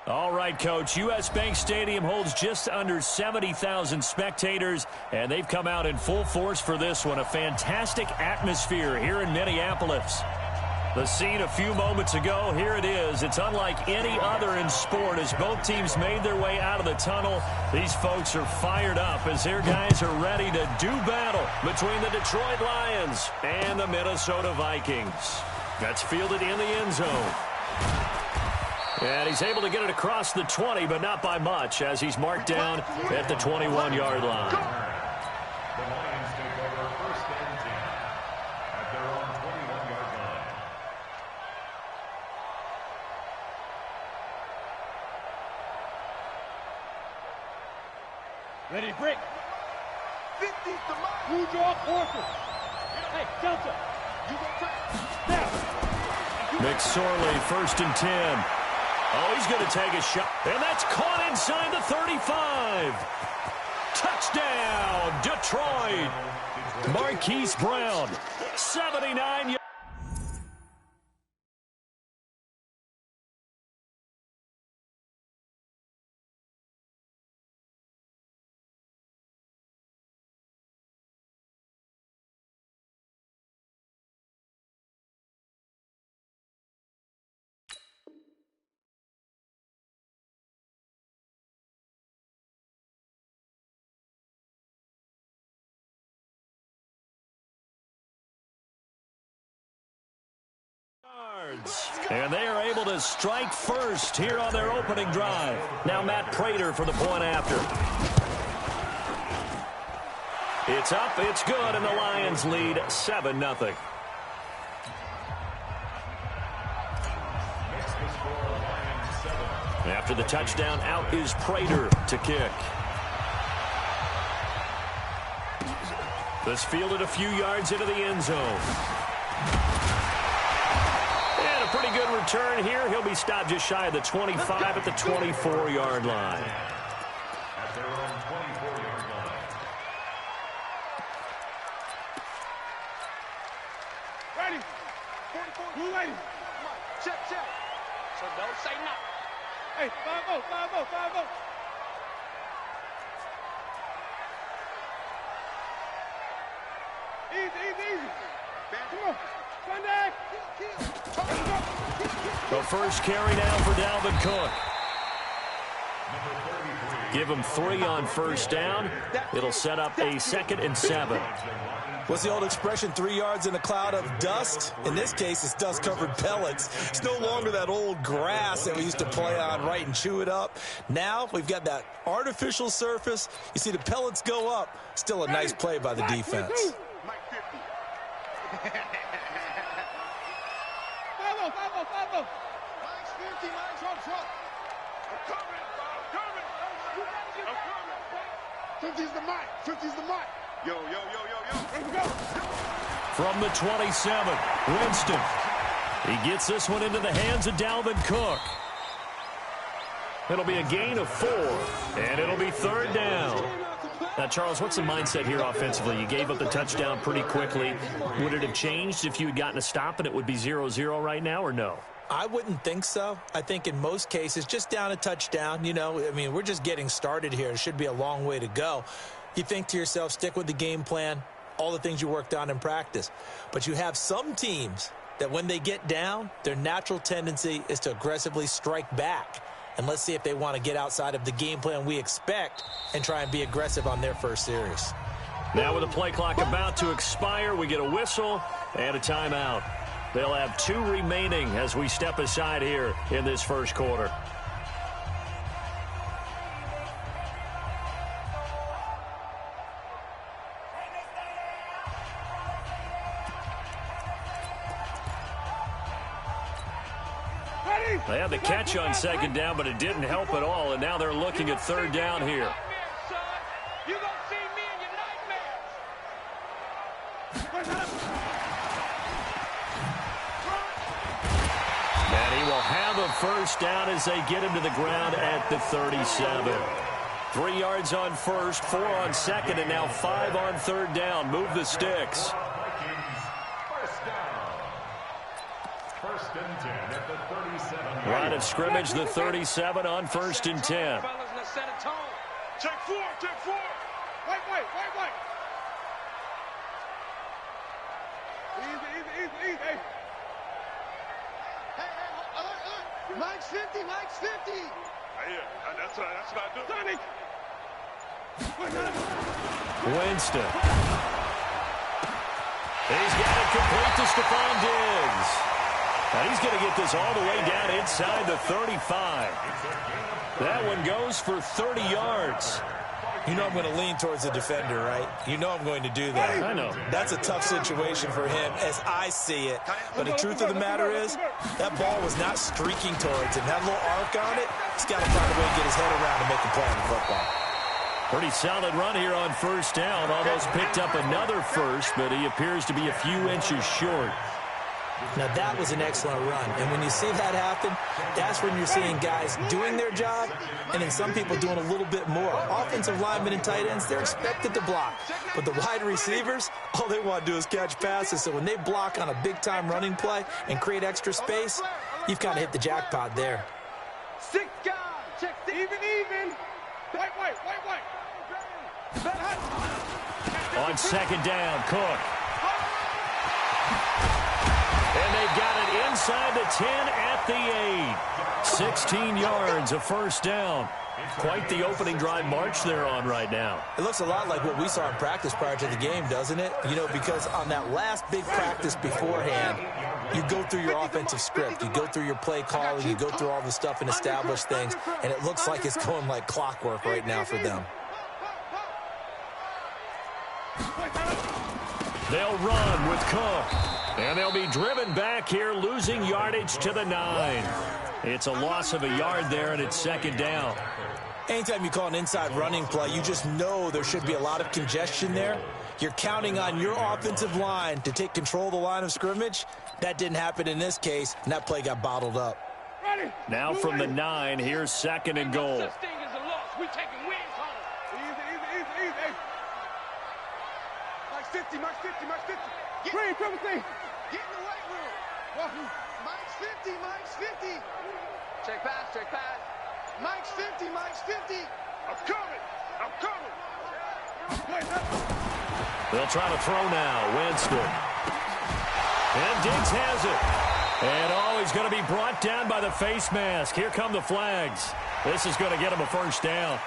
All right, Coach. U.S. Bank Stadium holds just under 70,000 spectators, and they've come out in full force for this one. A fantastic atmosphere here in Minneapolis. The scene a few moments ago, here it is. It's unlike any other in sport as both teams made their way out of the tunnel. These folks are fired up as their guys are ready to do battle between the Detroit Lions and the Minnesota Vikings. That's fielded in the end zone. And he's able to get it across the 20, but not by much, as he's marked down at the 21-yard line. The Lions take over first and 10 at their own 21-yard line. Ready, break. 50's the mark. Blue draw, Orson. Hey, Delta. You go track. Now. McSorley, first and 10. Oh, he's going to take a shot. And that's caught inside the 35. Touchdown, Detroit. Marquise Brown, 79 yards. And they are able to strike first here on their opening drive. Now Matt Prater for the point after. It's up, it's good, and the Lions lead 7-0. After the touchdown, out is Prater to kick. This fielded a few yards into the end zone. Pretty good return here. He'll be stopped just shy of the 25 at the 24-yard line. At their own 24-yard line. Ready. 44. Blue lady. Check. So don't say nothing. Hey, 5-0, 5-0, 5-0. Easy. Come on. Sunday. The first carry down for Dalvin Cook. Give him 3 on first down. It'll set up a 2nd and 7. What's the old expression, 3 yards in a cloud of dust? In this case, it's dust-covered pellets. It's no longer that old grass that we used to play on, right, and chew it up. Now we've got that artificial surface. You see the pellets go up. Still a nice play by the defense. 5-0. Line's 50, line's on front. I'm coming. 50's the mic. 50's the mic. Yo. Here we go. From the 27, Winston. He gets this one into the hands of Dalvin Cook. It'll be a gain of 4, and it'll be 3rd down. Now, Charles, what's the mindset here offensively? You gave up the touchdown pretty quickly. Would it have changed if you had gotten a stop and it would be 0-0 right now, or no? I wouldn't think so. I think in most cases, just down a touchdown, we're just getting started here. It should be a long way to go. You think to yourself, stick with the game plan, all the things you worked on in practice. But you have some teams that when they get down, their natural tendency is to aggressively strike back. And let's see if they want to get outside of the game plan we expect and try and be aggressive on their first series. Now with the play clock about to expire, we get a whistle and a timeout. They'll have 2 remaining as we step aside here in this first quarter. They had the catch on 2nd down, but it didn't help at all, and now they're looking at 3rd down here. And he will have a first down as they get him to the ground at the 37. 3 yards on first, 4 on 2nd, and now 5 on 3rd down. Move the sticks. First and 10 at the 37. Line of scrimmage, the 37 on 1st and 10. Check four, check four. Wait. Easy. Hey, alert. Mike's 50. Yeah, that's what I do. Sonic. Winston. He's got it complete to Stephon Diggs. And he's going to get this all the way down inside the 35. That one goes for 30 yards. You know I'm going to lean towards the defender, right? You know I'm going to do that. I know. That's a tough situation for him as I see it. But the truth of the matter is, that ball was not streaking towards him. That little arc on it, he's got to find a way to get his head around and make a play on the football. Pretty solid run here on 1st down. Almost picked up another first, but he appears to be a few inches short. Now, that was an excellent run. And when you see that happen, that's when you're seeing guys doing their job and then some people doing a little bit more. Offensive linemen and tight ends, they're expected to block. But the wide receivers, all they want to do is catch passes. So when they block on a big-time running play and create extra space, you've kind of hit the jackpot there. 6 guys. Check even. White. On 2nd down, Cook. And they've got it inside the 10 at the 8. 16 yards, a 1st down. Quite the opening drive march they're on right now. It looks a lot like what we saw in practice prior to the game, doesn't it? You know, because on that last big practice beforehand, you go through your offensive script. You go through your play calling. You go through all the stuff and establish things. And it looks like it's going like clockwork right now for them. They'll run with Cook. And they'll be driven back here, losing yardage to the 9. It's a loss of a yard there, and it's 2nd down. Anytime you call an inside running play, you just know there should be a lot of congestion there. You're counting on your offensive line to take control of the line of scrimmage. That didn't happen in this case, and that play got bottled up. Now from the 9, here's 2nd and goal. Easy. Mike's 50. Green, triple C. Get in the weight room. Mike's 50. Check pass. Mike's 50. I'm coming. They'll try to throw now. Winston. And Diggs has it. And he's going to be brought down by the face mask. Here come the flags. This is going to get him a 1st down.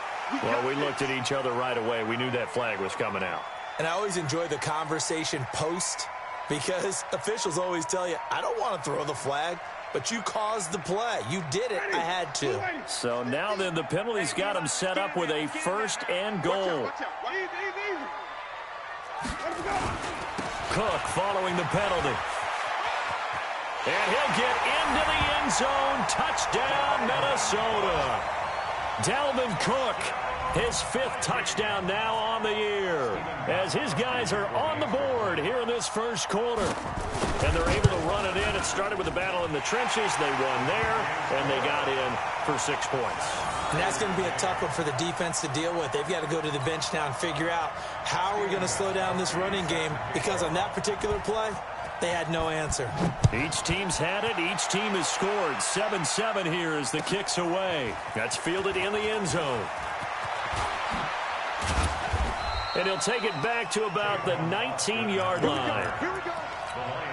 Well, we looked at each other right away. We knew that flag was coming out. And I always enjoy the conversation post because officials always tell you, I don't want to throw the flag, but you caused the play. You did it. I had to. So now then the penalty's got him set up with a 1st and goal. Cook following the penalty. And he'll get into the end zone. Touchdown, Minnesota. Dalvin Cook, his 5th touchdown now on the year, as his guys are on the board here in this 1st quarter. And they're able to run it in. It started with a battle in the trenches. They won there, and they got in for 6 points. And that's going to be a tough one for the defense to deal with. They've got to go to the bench now and figure out how are we going to slow down this running game, because on that particular play, they had no answer. Each team's had it. Each team has scored. 7-7 here as the kick's away. That's fielded in the end zone. And he'll take it back to about the 19-yard line. Here we go.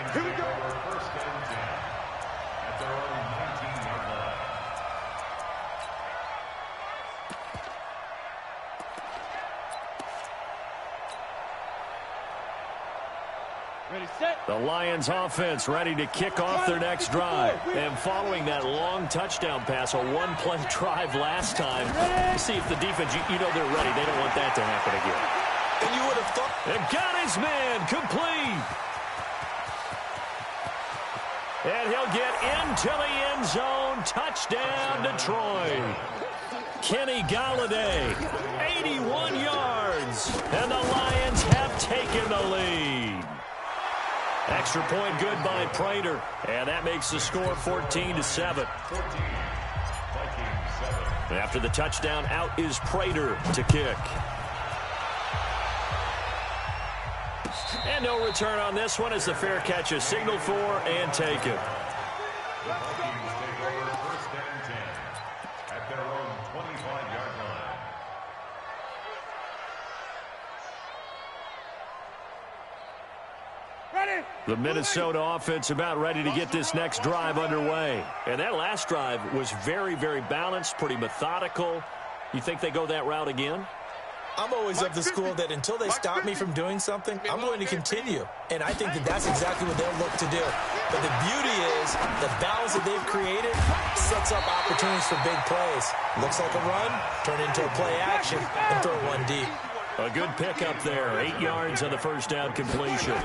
First and 10 at their own 19-yard line. Ready, set. The Lions offense ready to kick off their next drive. And following that long touchdown pass, a 1-play drive last time, see if the defense, you know they're ready. They don't want that to happen again. And you would have thought. And got his man complete. And he'll get into the end zone. Touchdown, Detroit. Kenny Galladay, 81 yards. And the Lions have taken the lead. Extra point good by Prater. And that makes the score 14-7. 14, Vikings 7. After the touchdown, out is Prater to kick. And no return on this one as the fair catch is signaled for and taken. The Vikings take over first and 10 at their own 25-yard line. The Minnesota offense about ready to get this next drive underway. And that last drive was very, very balanced, pretty methodical. You think they go that route again? I'm always of the school that until they stop me from doing something, I'm going to continue. And I think that that's exactly what they'll look to do. But the beauty is the balance that they've created sets up opportunities for big plays. Looks like a run, turn into a play action, and throw one deep. A good pickup there. 8 yards on the first down completion.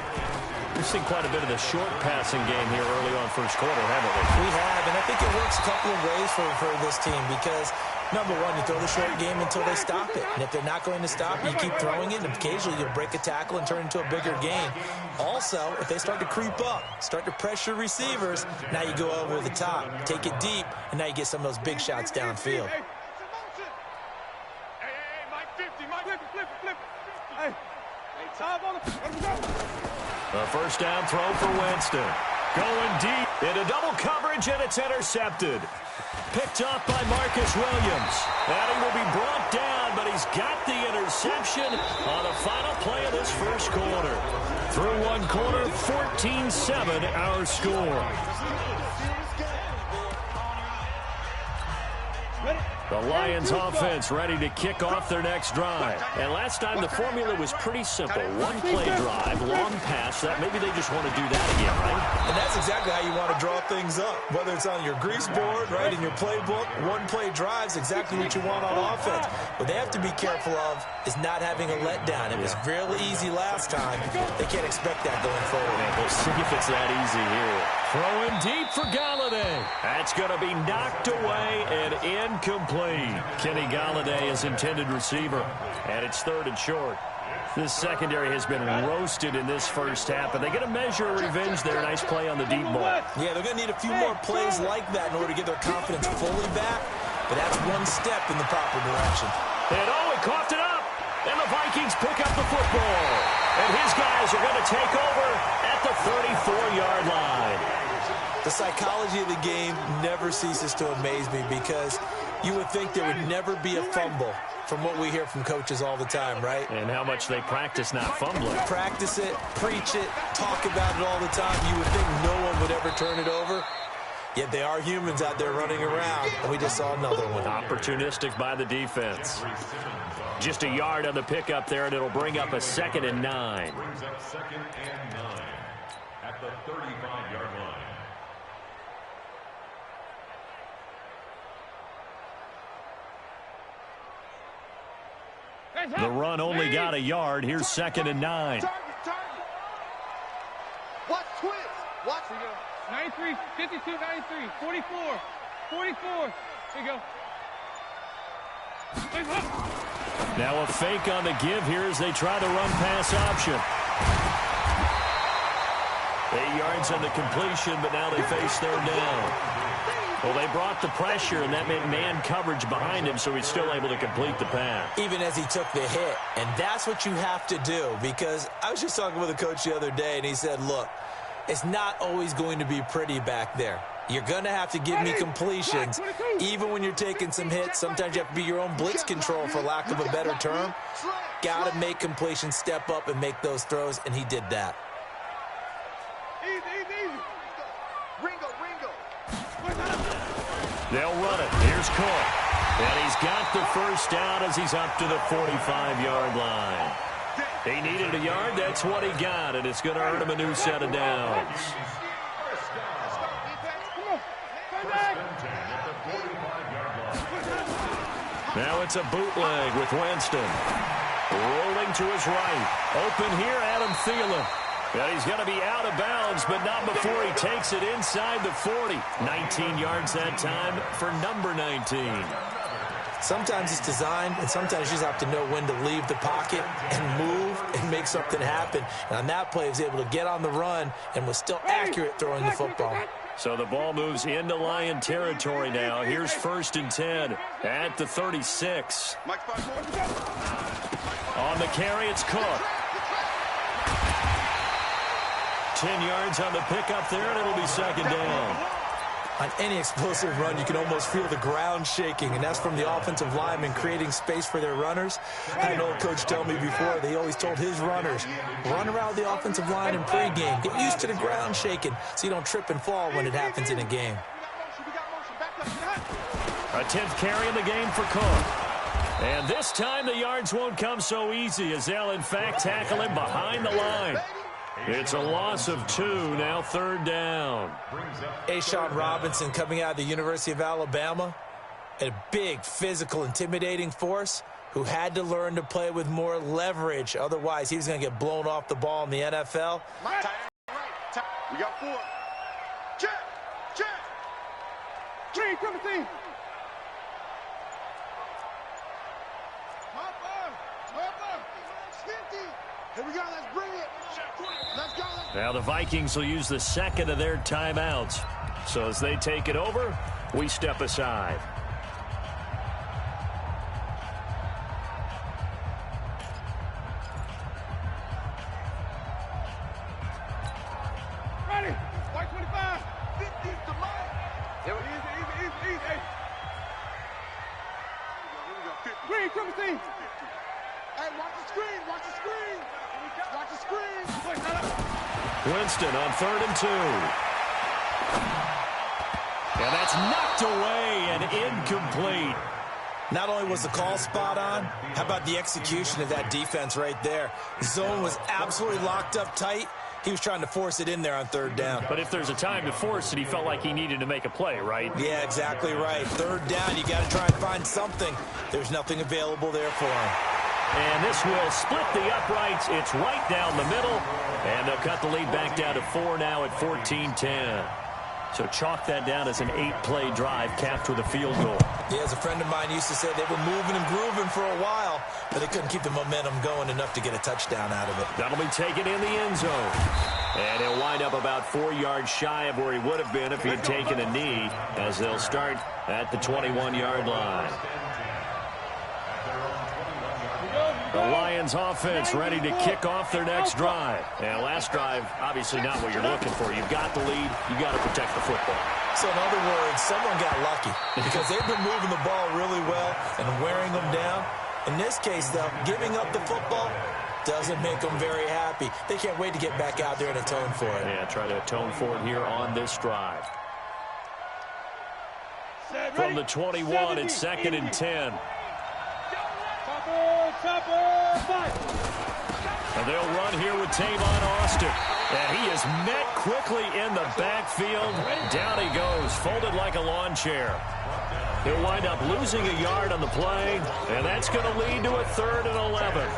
We've seen quite a bit of the short passing game here early on first quarter, haven't we? We have, and I think it works a couple of ways for this team because, number one, you throw the short game until they stop it. And if they're not going to stop it, you keep throwing it, and occasionally you'll break a tackle and turn it into a bigger gain. Also, if they start to creep up, start to pressure receivers, now you go over the top, take it deep, and now you get some of those big shots downfield. A first down throw for Winston. Going deep into double coverage, and it's intercepted. Picked off by Marcus Williams. And he will be brought down, but he's got the interception on the final play of this first quarter. Through one quarter, 14-7 our score. The Lions offense ready to kick off their next drive. And last time the formula was pretty simple. One play drive, long pass. That maybe they just want to do that again, right? And that's exactly how you want to draw things up. Whether it's on your grease board, right, in your playbook, one play drive's exactly what you want on offense. What they have to be careful of is not having a letdown. It was really easy last time. They can't expect that going forward. We'll see if it's that easy here. Throwing deep for Galladay. That's going to be knocked away and incomplete. Kenny Galladay is intended receiver, and it's third and short. This secondary has been roasted in this first half, but they get a measure of revenge there. Nice play on the deep ball. Yeah, they're going to need a few more plays like that in order to get their confidence fully back, but that's one step in the proper direction. And he coughed it up, and the Vikings pick up the football. And his guys are going to take over at the 34-yard line. The psychology of the game never ceases to amaze me because you would think there would never be a fumble from what we hear from coaches all the time, right? And how much they practice not fumbling. Practice it, preach it, talk about it all the time. You would think no one would ever turn it over. Yet they are humans out there running around, and we just saw another one. Opportunistic by the defense. Just a yard on the pickup there, and it'll bring up a 2nd and 9. Brings up 2nd and 9 at the 35-yard line. The run only got a yard. Here's 2nd and 9. Watch twist. Watch. Here you go. 93, 52, 93, 44, 44. Here you go. Now a fake on the give here as they try the run pass option. 8 yards on the completion, but now they face third down. Well, they brought the pressure, and that meant man coverage behind him, so he's still able to complete the pass. Even as he took the hit. And that's what you have to do, because I was just talking with a coach the other day, and he said, look, it's not always going to be pretty back there. You're going to have to give me completions. Even when you're taking some hits, sometimes you have to be your own blitz control, for lack of a better term. Got to make completions, step up, and make those throws, and he did that. They'll run it. Here's Cook. And he's got the first down as he's up to the 45-yard line. He needed a yard. That's what he got, and it's going to earn him a new set of downs. Now it's a bootleg with Winston. Rolling to his right. Open here, Adam Thielen. And he's going to be out of bounds, but not before he takes it inside the 40. 19 yards that time for number 19. Sometimes it's designed, and sometimes you just have to know when to leave the pocket and move and make something happen. And on that play, he was able to get on the run and was still accurate throwing the football. So the ball moves into Lion territory now. Here's 1st and 10 at the 36. On the carry, it's Cook. 10 yards on the pickup there, and it'll be 2nd down. On any explosive run, you can almost feel the ground shaking, and that's from the offensive linemen creating space for their runners. I had an old coach tell me before, they always told his runners, run around the offensive line in pregame. Get used to the ground shaking so you don't trip and fall when it happens in a game. A 10th carry in the game for Cook. And this time the yards won't come so easy as they'll, in fact, tackle him behind the line. It's a loss of 2, now 3rd down. Ashawn Robinson coming out of the University of Alabama, a big, physical, intimidating force who had to learn to play with more leverage. Otherwise, he was going to get blown off the ball in the NFL. We got 4. Check. Green, come and see. Here we go, let's bring it. Let's go. Now the Vikings will use the second of their timeouts. So as they take it over, we step aside. Ready. White 25. 50 to mine. Easy. Hey. Here we go. 50. Green, come and see. Hey, watch the screen. Watch the screen. Watch the screen. Wait, hold up. Winston on 3rd and 2. And that's knocked away and incomplete. Not only was the call spot on, how about the execution of that defense right there? The zone was absolutely locked up tight. He was trying to force it in there on 3rd down. But if there's a time to force it, he felt like he needed to make a play, right? Yeah, exactly right. 3rd down, you got to try and find something. There's nothing available there for him. And this will split the uprights. It's right down the middle. And they'll cut the lead back down to 4 now at 14-10. So chalk that down as an 8-play drive capped with a field goal. Yeah, as a friend of mine used to say, they were moving and grooving for a while, but they couldn't keep the momentum going enough to get a touchdown out of it. That'll be taken in the end zone. And he'll wind up about 4 yards shy of where he would have been if he had taken a knee, as they'll start at the 21-yard line. The Lions offense ready to kick off their next drive. And last drive, obviously not what you're looking for. You've got the lead. You've got to protect the football. So in other words, someone got lucky because they've been moving the ball really well and wearing them down. In this case, though, giving up the football doesn't make them very happy. They can't wait to get back out there and atone for it. Yeah, try to atone for it here on this drive. From the 21, it's 2nd and 10. And they'll run here with Tavon Austin. And he is met quickly in the backfield. Down he goes, folded like a lawn chair. He'll wind up losing a yard on the play, and that's going to lead to a 3rd and 11.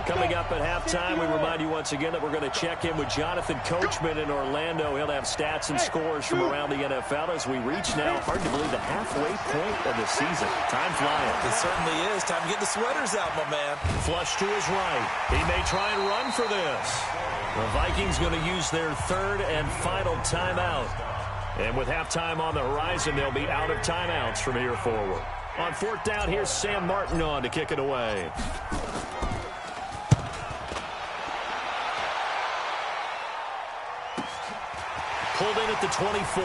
Coming up at halftime, we remind you once again that we're going to check in with Jonathan Coachman in Orlando. He'll have stats and scores from around the NFL as we reach now, hard to believe, the halfway point of the season. Time flying. It certainly is. Time to get the sweaters out, my man. Flush to his right. He may try and run for this. The Vikings going to use their 3rd and final timeout. And with halftime on the horizon, they'll be out of timeouts from here forward. On 4th down, here's Sam Martin on to kick it away. Pulled in at the 24.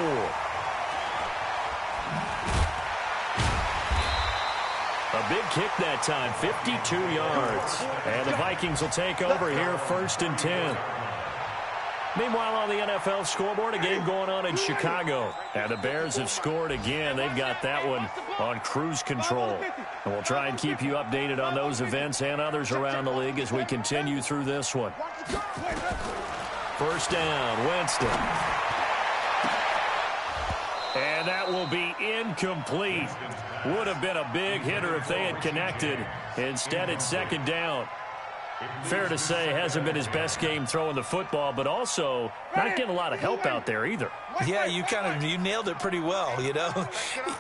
A big kick that time, 52 yards. And the Vikings will take over here 1st and 10. Meanwhile, on the NFL scoreboard, a game going on in Chicago. And the Bears have scored again. They've got that one on cruise control. And we'll try and keep you updated on those events and others around the league as we continue through this one. 1st down, Winston. And that will be incomplete. Would have been a big hitter if they had connected. Instead, it's 2nd down. Fair to say, hasn't been his best game throwing the football, but also not getting a lot of help out there either. Yeah, you nailed it pretty well, you know.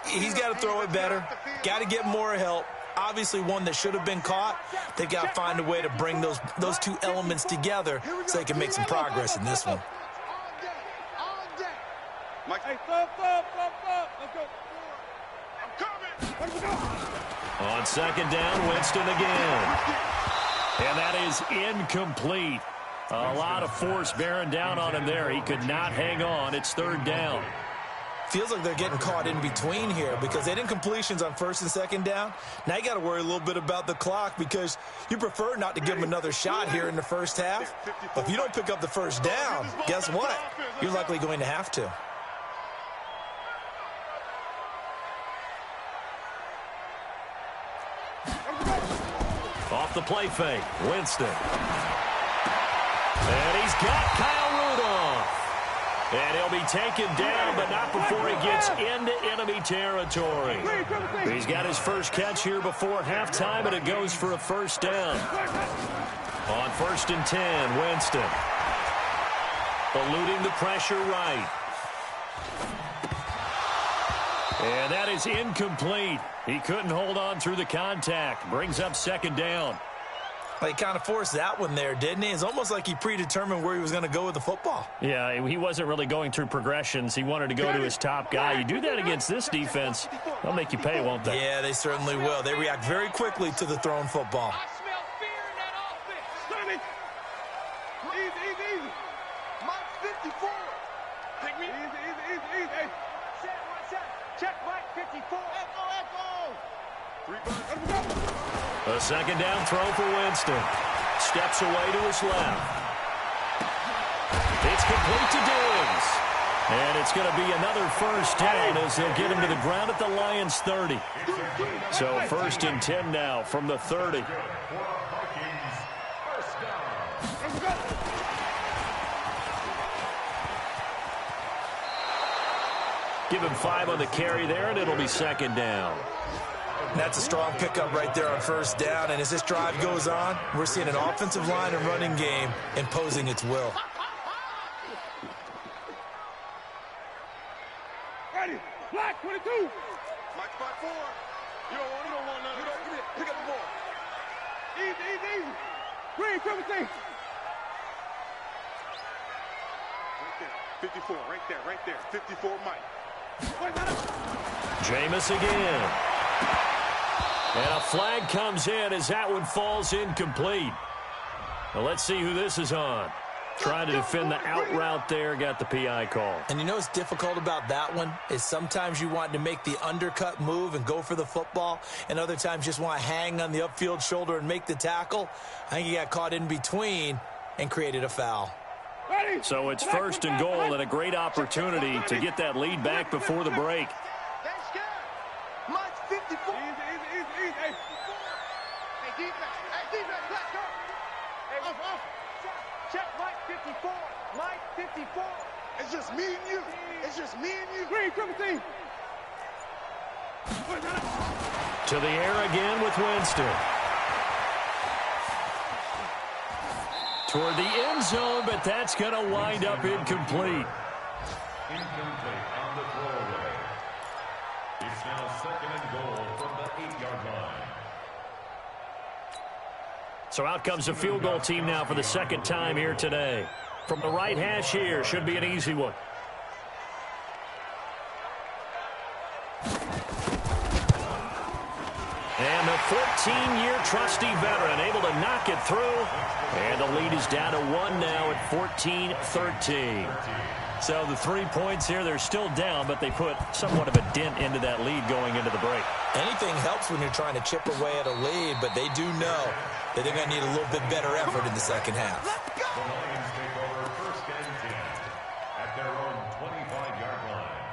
He's got to throw it better. Got to get more help. Obviously one that should have been caught. They've got to find a way to bring those two elements together so they can make some progress in this one. Hey, stop. Let's go. I'm coming. On 2nd down, Winston again. And that is incomplete. A lot of force bearing down on him there. He could not hang on. It's third down. Feels like they're getting caught in between here because they didn't completions on first and second down. Now you got to worry a little bit about the clock because you prefer not to give them another shot here in the first half. But if you don't pick up the first down, guess what? You're likely going to have to. Off the play fake, Winston. And he's got Kyle Rudolph. And he'll be taken down, but not before he gets into enemy territory. He's got his first catch here before halftime, and it goes for a first down. On 1st and 10, Winston. Eluding the pressure right. And that is incomplete. He couldn't hold on through the contact. Brings up second down. Well, he kind of forced that one there, didn't he? It's almost like he predetermined where he was going to go with the football. Yeah, he wasn't really going through progressions. He wanted to go to his top guy. You do that against this defense, they'll make you pay, won't they? Yeah, they certainly will. They react very quickly to the thrown football. I smell fear in that offense. Scrimmage. Easy. Mike 54. Take me. Easy. Set, watch out. Check Mike 54. Echo. A second down throw for Winston. Steps away to his left. It's complete to Diggs. And it's going to be another first down as they'll get him to the ground at the Lions' 30. So 1st and 10 now from the 30. Give him 5 on the carry there, and it'll be second down. That's a strong pickup right there on first down. And as this drive goes on, we're seeing an offensive line and running game imposing its will. Ready. Black 22. Mike 54. You don't want nothing. Pick up the ball. Easy. Green, triple T. Right there. 54. Right there. 54 Mike. Jameis again. And a flag comes in as that one falls incomplete. Well, let's see who this is on. Trying to defend the out route there, got the PI call. And you know what's difficult about that one is sometimes you want to make the undercut move and go for the football, and other times just want to hang on the upfield shoulder and make the tackle. I think he got caught in between and created a foul. So it's 1st and goal and a great opportunity to get that lead back before the break. Mike 54. Easy. Hey, defense, let's go. Hey, off. Check Mike 54. Mike 54. It's just me and you. Green, triple T. To the air again with Winston. Toward the end zone, but that's going to wind up incomplete. Incomplete on the throwaway. It's now 2nd and goal from the 8-yard line. So out comes the field goal team now for the second time here today. From the right hash here, should be an easy one. And the 14-year trusty veteran able to knock it through. And the lead is down to 1 now at 14-13. So the 3 points here, they're still down, but they put somewhat of a dent into that lead going into the break. Anything helps when you're trying to chip away at a lead, but they do know that they're going to need a little bit better effort in the second half. The Lions take over 1st and 10 at their own 25-yard line.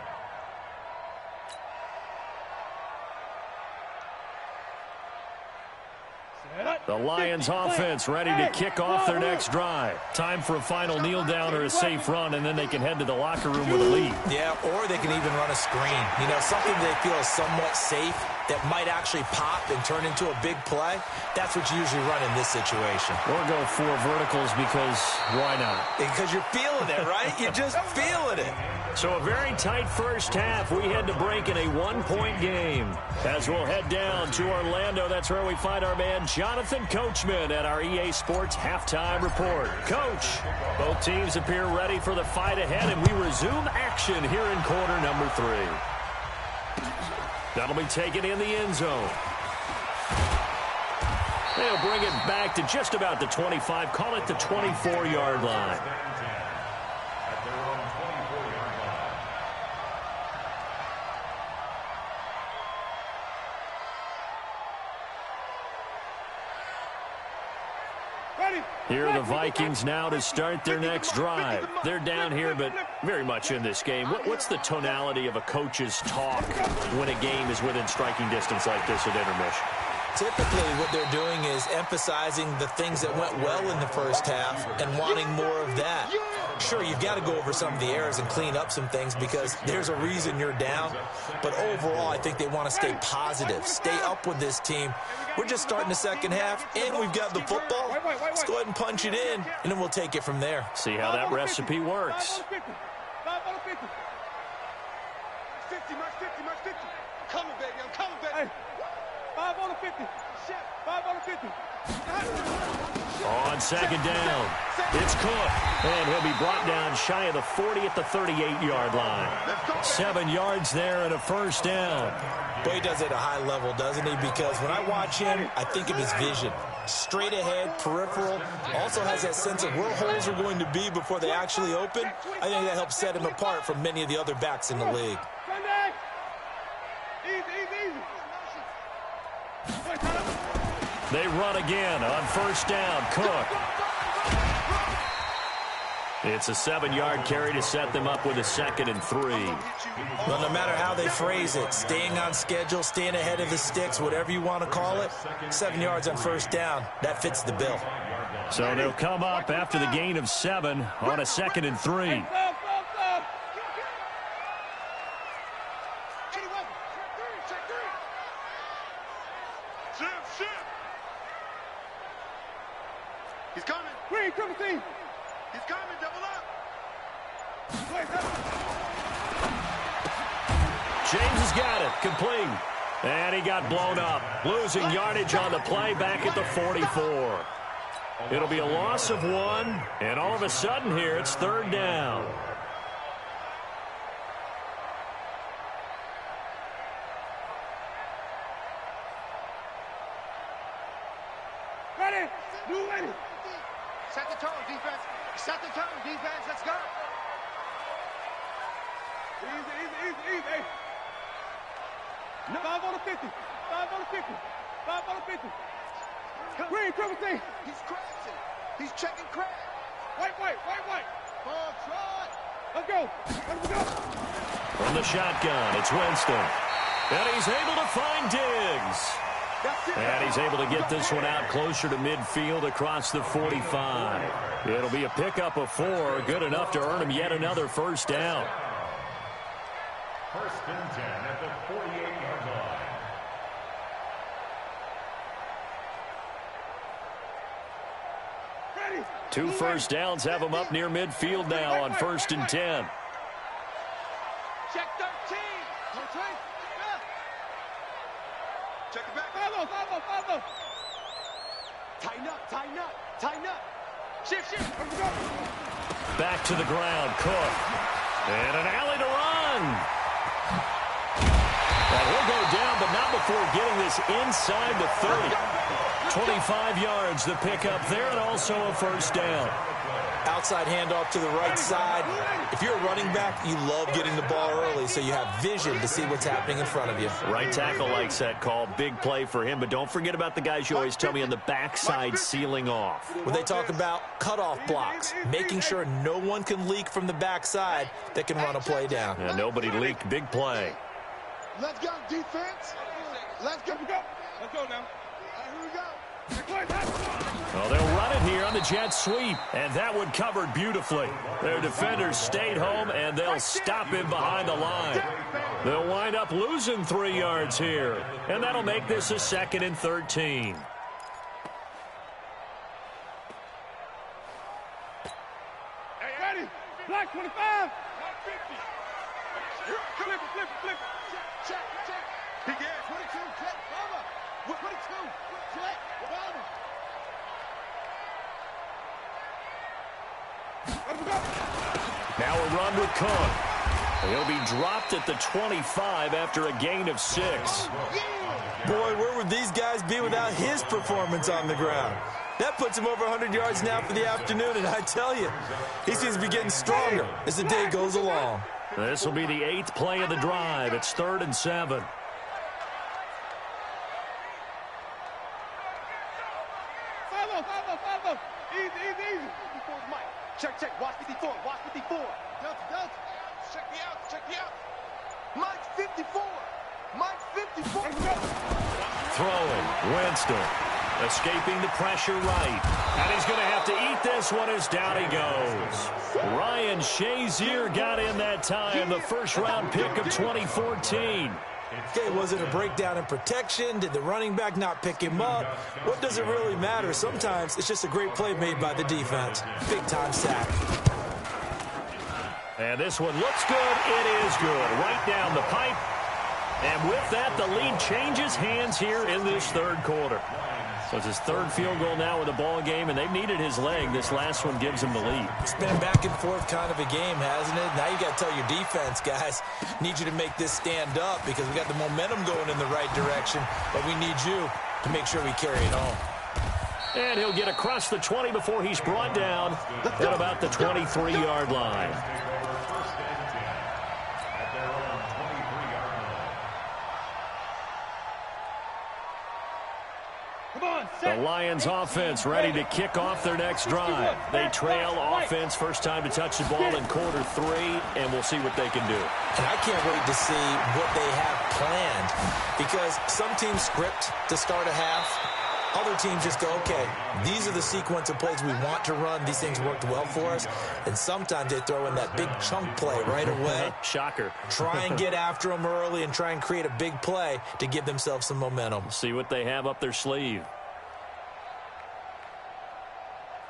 The Lions offense ready to kick off their next drive. Time for a final kneel down or a safe run, and then they can head to the locker room with a lead. Yeah, or they can even run a screen. You know, something they feel is somewhat safe that might actually pop and turn into a big play. That's what you usually run in this situation. Or go 4 verticals because why not? Because you're feeling it, right? You're just feeling it. So a very tight first half. We head to break in a 1-point game. As we'll head down to Orlando, that's where we find our man Jonathan Coachman at our EA Sports Halftime Report. Coach, both teams appear ready for the fight ahead, and we resume action here in quarter number 3. That'll be taken in the end zone. They'll bring it back to just about the 25. Call it the 24-yard line. At their own 24-yard line. Here are the Vikings now to start their next drive. They're down here, but very much in this game. What's the tonality of a coach's talk when a game is within striking distance like this at intermission? Typically, what they're doing is emphasizing the things that went well in the first half and wanting more of that. Sure, you've got to go over some of the errors and clean up some things because there's a reason you're down. But overall, I think they want to stay positive, stay up with this team. We're just starting the second half, and we've got the football. Let's go ahead and punch it in, and then we'll take it from there. See how that recipe works. 50, much 50, much 50. I'm coming, baby. I'm coming, baby. 5 on the 50. 5 on the 50. On second down, it's Cook, and he'll be brought down shy of the 40 at the 38-yard line. 7 yards there and a first down. But he does it at a high level, doesn't he? Because when I watch him, I think of his vision. Straight ahead, peripheral, also has that sense of where holes are going to be before they actually open. I think that helps set him apart from many of the other backs in the league. They run again on first down. Cook. It's a 7-yard carry to set them up with a 2nd and 3. Well, no matter how they phrase it, staying on schedule, staying ahead of the sticks, whatever you want to call it, 7 yards on first down, that fits the bill. So they'll come up after the gain of 7 on a 2nd and 3. He's coming. Green, triple team. He's coming. Double up. James has got it. Complete. And he got blown up. Losing yardage on the play back at the 44. It'll be a loss of 1. And all of a sudden here, it's 3rd down. Ready. Blue ready. Set the tone, defense. Set the tone, defense. Let's go. Easy. 5 on the 50. 5 on the 50. 5 on the 50. Green, triple team. He's crashing. He's checking crash. White. Ball try. Let's go. From the shotgun, it's Winston. And he's able to find Diggs. And he's able to get this one out closer to midfield across the 45. It'll be a pickup of 4, good enough to earn him yet another first down. 1st and 10 at the 48-yard line. Ready. 2 first downs have him up near midfield now on 1st and 10. Check 13. Check it back. Follow. Tighten up. Shift. Back to the ground, Cook. And an alley to run. And he'll go down, but not before getting this inside the 30. 25 yards the pickup there, and also a first down. Outside handoff to the right side. If you're a running back, you love getting the ball early so you have vision to see what's happening in front of you. Right tackle likes that call. Big play for him, but don't forget about the guys you always tell me on the backside sealing off. When they talk about cutoff blocks, making sure no one can leak from the backside that can run a play down. And nobody leaked. Big play. Let's go, defense. Let's go. Let's go now. Here we go. Well, they'll run it here on the jet sweep, and that one covered beautifully. Their defenders stayed home, and they'll stop him behind the line. They'll wind up losing 3 yards here, and that'll make this a 2nd and 13. Hey, ready? Black 25. Flip. Check. He gets 22. Check. Bomber. 22. Check. Bomber. Now a run with Cook. He'll be dropped at the 25 after a gain of 6. Boy, where would these guys be without his performance on the ground? That puts him over 100 yards now for the afternoon, and I tell you, he seems to be getting stronger as the day goes along. This will be the 8th play of the drive. It's 3rd and 7. Follow. Easy. Mike. Check. Watch 54. Delta. Check me out. Mike 54. Throwing. Winston. Escaping the pressure right. And he's going to have to eat this one as down he goes. Ryan Shazier got in that time, the first-round pick of 2014. Okay, was it a breakdown in protection? Did the running back not pick him up? What does it really matter? Sometimes it's just a great play made by the defense. Big-time sack. And this one looks good. It is good. Right down the pipe. And with that, the lead changes hands here in this 3rd quarter. So it's his 3rd field goal now with the ball game, and they've needed his leg. This last one gives him the lead. It's been a back-and-forth kind of a game, hasn't it? Now you got to tell your defense, guys, need you to make this stand up because we got the momentum going in the right direction, but we need you to make sure we carry it home. And he'll get across the 20 before he's brought down at about the 23-yard line. The Lions offense ready to kick off their next drive. They trail offense, first time to touch the ball in quarter 3, and we'll see what they can do. And I can't wait to see what they have planned because some teams script to start a half. Other teams just go, okay, these are the sequence of plays we want to run. These things worked well for us. And sometimes they throw in that big chunk play right away. Shocker. Try and get after them early and try and create a big play to give themselves some momentum. See what they have up their sleeve.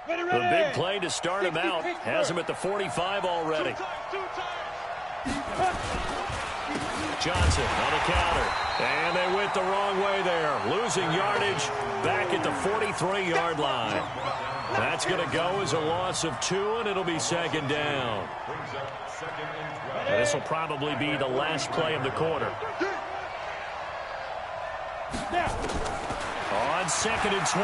The big play to start him out. Has him at the 45 already. Johnson on the counter. And they went the wrong way there. Losing yardage back at the 43-yard line. That's going to go as a loss of 2, and it'll be 2nd down. This will probably be the last play of the quarter. On 2nd and 12,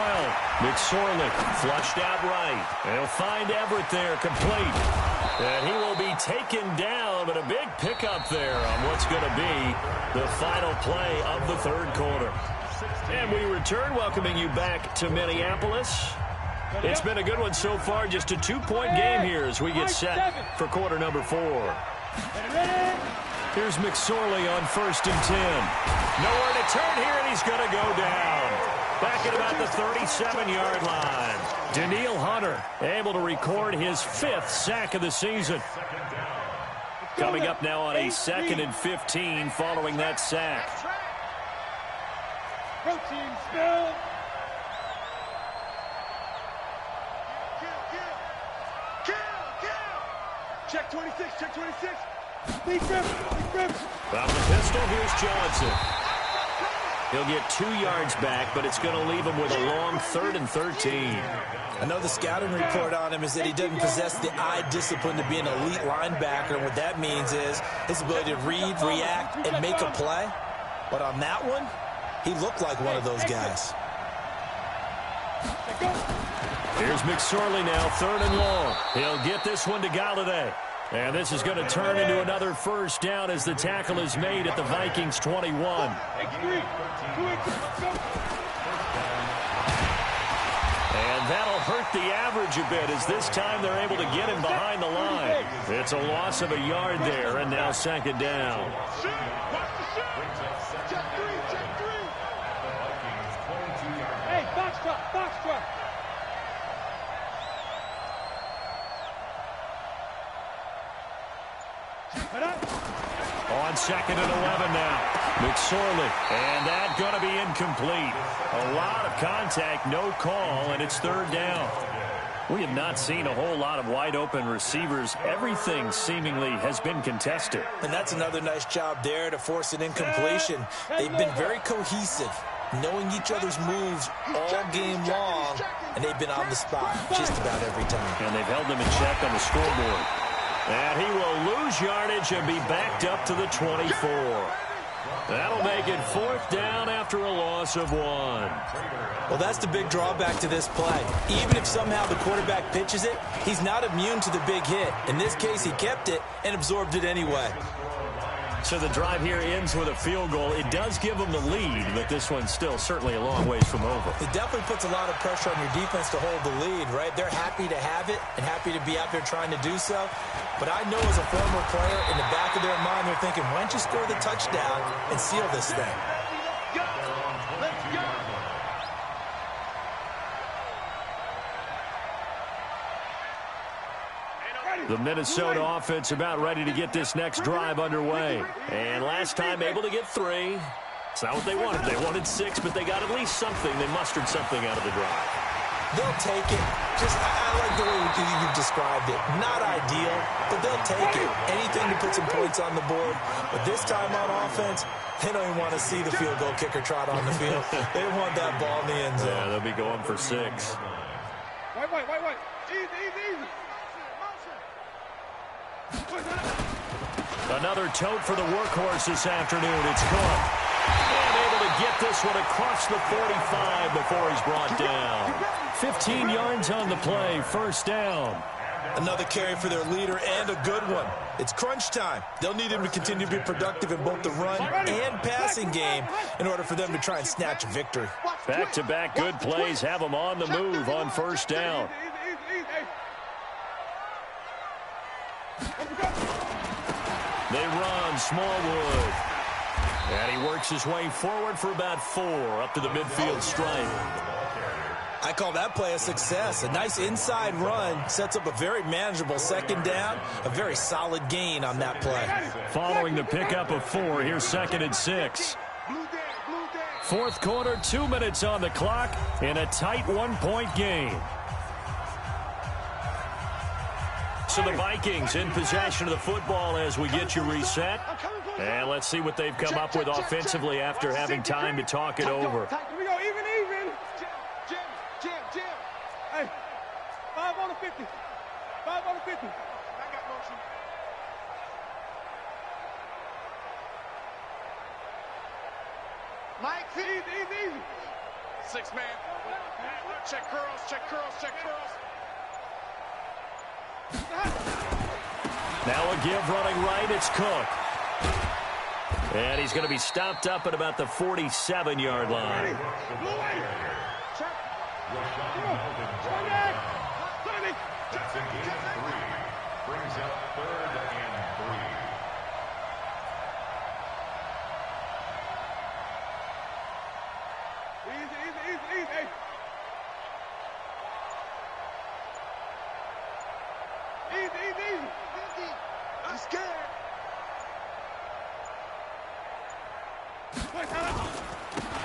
McSorley flushed out right. They'll find Everett there, complete. And he will be taken down, but a big pickup there on what's going to be the final play of the 3rd quarter. And we return, welcoming you back to Minneapolis. It's been a good one so far, just a 2-point game here as we get set for quarter number 4. Here's McSorley on 1st and 10. Nowhere to turn here, and he's going to go down. Back at about the 37-yard line. Daniil Hunter able to record his 5th sack of the season. Coming up now on a 2nd and 15 following that sack. Protein spill. Kill. Check 26. Big grip. From the pistol, here's Johnson. He'll get 2 yards back, but it's going to leave him with a long 3rd and 13. I know the scouting report on him is that he doesn't possess the eye discipline to be an elite linebacker. What that means is his ability to read, react, and make a play. But on that one, he looked like one of those guys. Here's McSorley now, 3rd and long. He'll get this one to Galladay. And this is going to turn into another 1st down as the tackle is made at the Vikings 21. And that'll hurt the average a bit as this time they're able to get him behind the line. It's a loss of a yard there, and now 2nd down. Hey, box truck. On 2nd and 11 now. McSorley, and that going to be incomplete. A lot of contact, no call, and it's 3rd down. We have not seen a whole lot of wide-open receivers. Everything seemingly has been contested. And that's another nice job there to force an incompletion. They've been very cohesive, knowing each other's moves all game long, and they've been on the spot just about every time. And they've held them in check on the scoreboard. And he will lose yardage and be backed up to the 24. That'll make it 4th down after a loss of 1. Well, that's the big drawback to this play. Even if somehow the quarterback pitches it, he's not immune to the big hit. In this case, he kept it and absorbed it anyway. So the drive here ends with a field goal. It does give them the lead, but this one's still certainly a long ways from over. It definitely puts a lot of pressure on your defense to hold the lead, right? They're happy to have it and happy to be out there trying to do so. But I know as a former player, in the back of their mind, they're thinking, why don't you score the touchdown and seal this thing? The Minnesota offense about ready to get this next drive underway. And last time able to get 3. It's not what they wanted. They wanted 6, but they got at least something. They mustered something out of the drive. They'll take it. I like the way you've described it. Not ideal, but they'll take it. Anything to put some points on the board. But this time on offense, they don't even want to see the field goal kicker trot on the field. They want that ball in the end zone. Yeah, they'll be going for 6. Wait. Easy. Another tote for the workhorse this afternoon. It's Cook. And able to get this one across the 45 before he's brought down. 15 yards on the play, 1st down. Another carry for their leader and a good one. It's crunch time. They'll need him to continue to be productive in both the run and passing game in order for them to try and snatch a victory. Back-to-back good plays have them on the move on 1st down. They run Smallwood. And he works his way forward for about 4 up to the midfield stripe. I call that play a success. A nice inside run sets up a very manageable 2nd down. A very solid gain on that play. Following the pickup of 4, here's 2nd and 6. 4th quarter, 2 minutes on the clock in a tight 1-point game. So the Vikings in possession of the football as we get you reset. And let's see what they've come up with offensively after having time to talk it over. Here we go, even. Jim. Hey, 5 on the 50. 5 on the 50. I got motion. Mike, easy. 6-man. Check curls. Now a give running right, it's Cook. And he's going to be stopped up at about the 47-yard line. That's a gain of 3. Brings up 3rd and 3. Easy. I'm scared.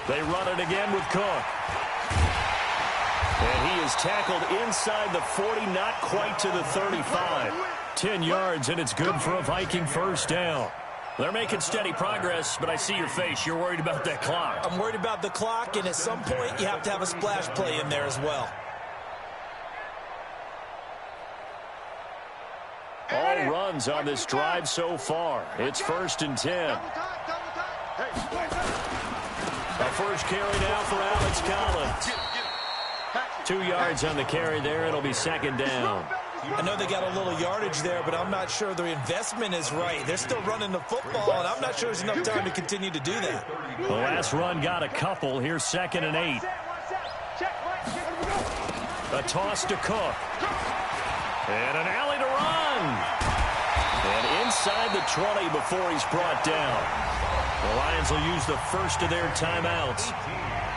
They run it again with Cook. And he is tackled inside the 40, not quite to the 35. 10 yards, and it's good for a Viking 1st down. They're making steady progress, but I see your face. You're worried about that clock. I'm worried about the clock, and at some point, you have to have a splash play in there as well. All runs on this drive so far. It's 1st and 10. A first carry now for Alex Collins. 2 yards on the carry there. It'll be 2nd down. I know they got a little yardage there, but I'm not sure the investment is right. They're still running the football, and I'm not sure there's enough time to continue to do that. The last run got a couple. Here's 2nd and 8. A toss to Cook. And an alley to run. And inside the 20 before he's brought down. The Lions will use the first of their timeouts.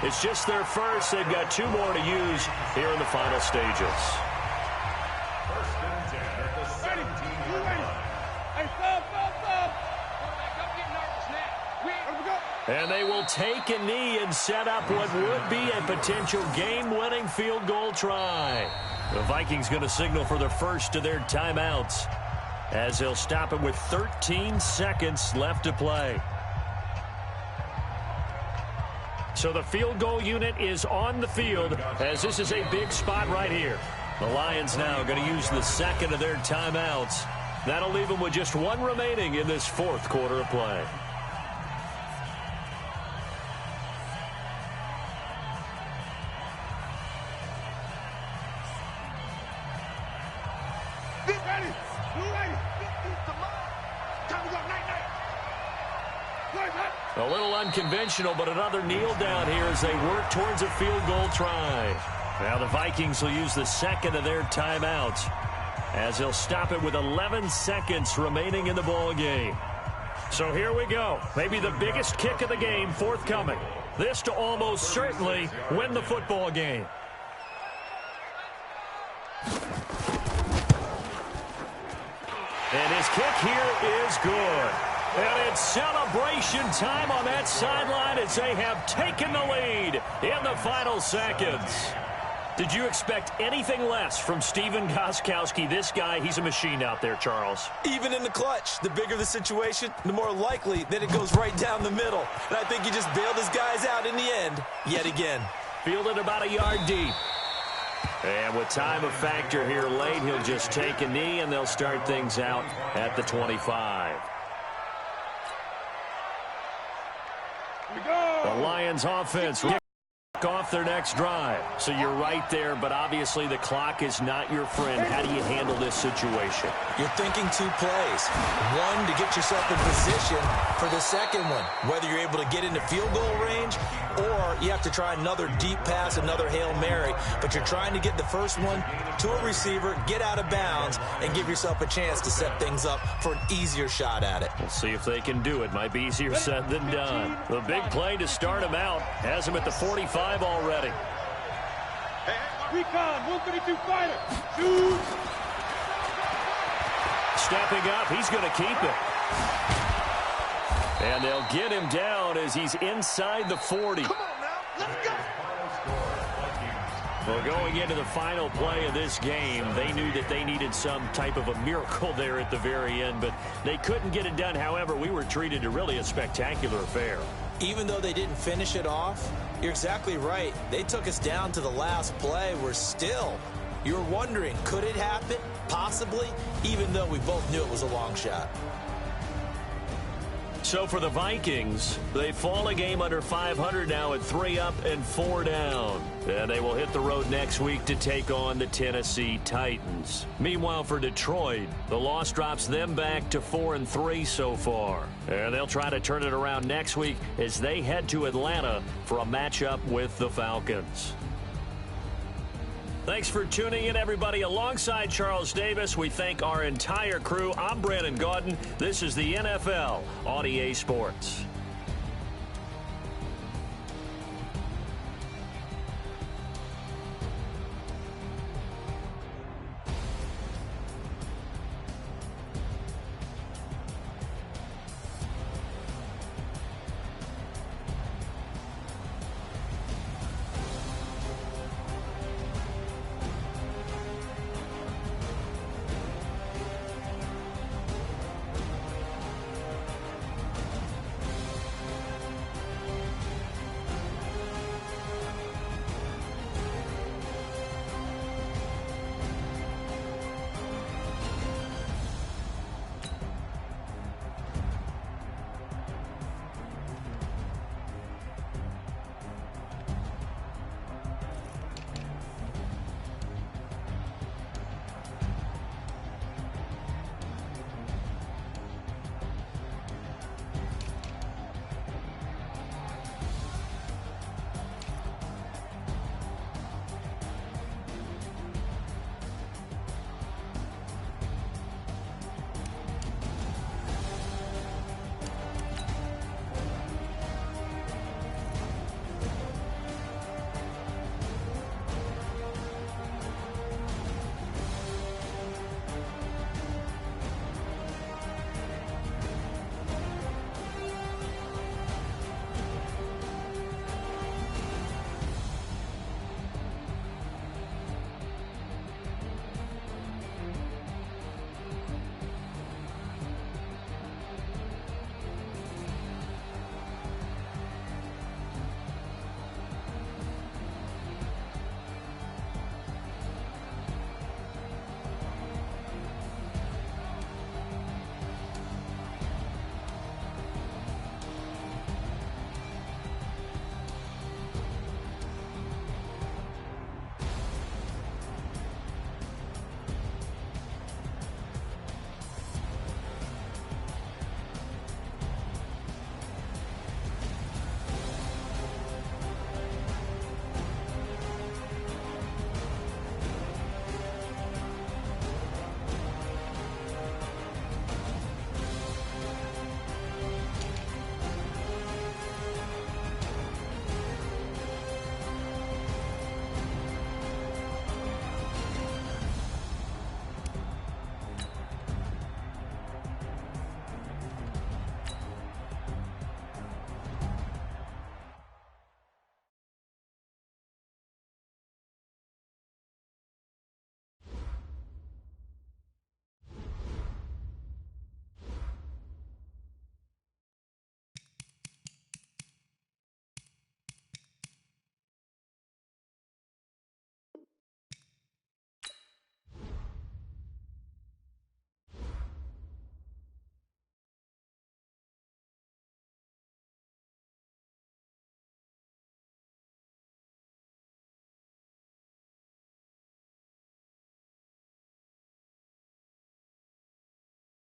It's just their first. They've got 2 more to use here in the final stages. 1st and 10 at the 17-yard line. Hey, stop. Don't get nervous now. And they will take a knee and set up what would be a potential game-winning field goal try. The Vikings going to signal for the first of their timeouts as they'll stop it with 13 seconds left to play. So the field goal unit is on the field as this is a big spot right here. The Lions now going to use the second of their timeouts That'll leave them with just one remaining in this fourth quarter of play. A little unconventional, but another kneel down here as they work towards a field goal try. Now the Vikings will use the second of their timeouts as they'll stop it with 11 seconds remaining in the ball game. So here we go. Maybe the biggest kick of the game forthcoming. This to almost certainly win the football game. And his kick here is good. And it's celebration time on that sideline as they have taken the lead in the final seconds. Did you expect anything less from Stephen Gostkowski? This guy, he's a machine out there, Charles. Even in the clutch, the bigger the situation, the more likely that it goes right down the middle. And I think he just bailed his guys out in the end, yet again. Fielded about a yard deep. And with time a factor here late, he'll just take a knee, and they'll start things out at the 25. The Lions offense kick off their next drive. So you're right there, but obviously the clock is not your friend. How do you handle this situation? You're thinking two plays. One, to get yourself in position for the second one, whether you're able to get into field goal range or you have to try another deep pass, another Hail Mary, but you're trying to get the first one to a receiver, get out of bounds, and give yourself a chance to set things up for an easier shot at it. We'll see if they can do it. Might be easier said than done. The big play to start him out has him at the 45 already. Recon, 132 fighter. Shoot. Stepping up, he's going to keep it. And they'll get him down as he's inside the 40. Come on now, let's go. Well, going into the final play of this game, they knew that they needed some type of a miracle there at the very end, but they couldn't get it done. However, we were treated to really a spectacular affair. Even though they didn't finish it off, you're exactly right. They took us down to the last play. We're still, you're wondering, could it happen? Possibly, even though we both knew it was a long shot. So for the Vikings, they fall a game under 500 now at 3 up and 4 down. And they will hit the road next week to take on the Tennessee Titans. Meanwhile, for Detroit, the loss drops them back to 4-3 so far. And they'll try to turn it around next week as they head to Atlanta for a matchup with the Falcons. Thanks for tuning in, everybody. Alongside Charles Davis, we thank our entire crew. I'm Brandon Gaudin. This is the NFL on EA Sports.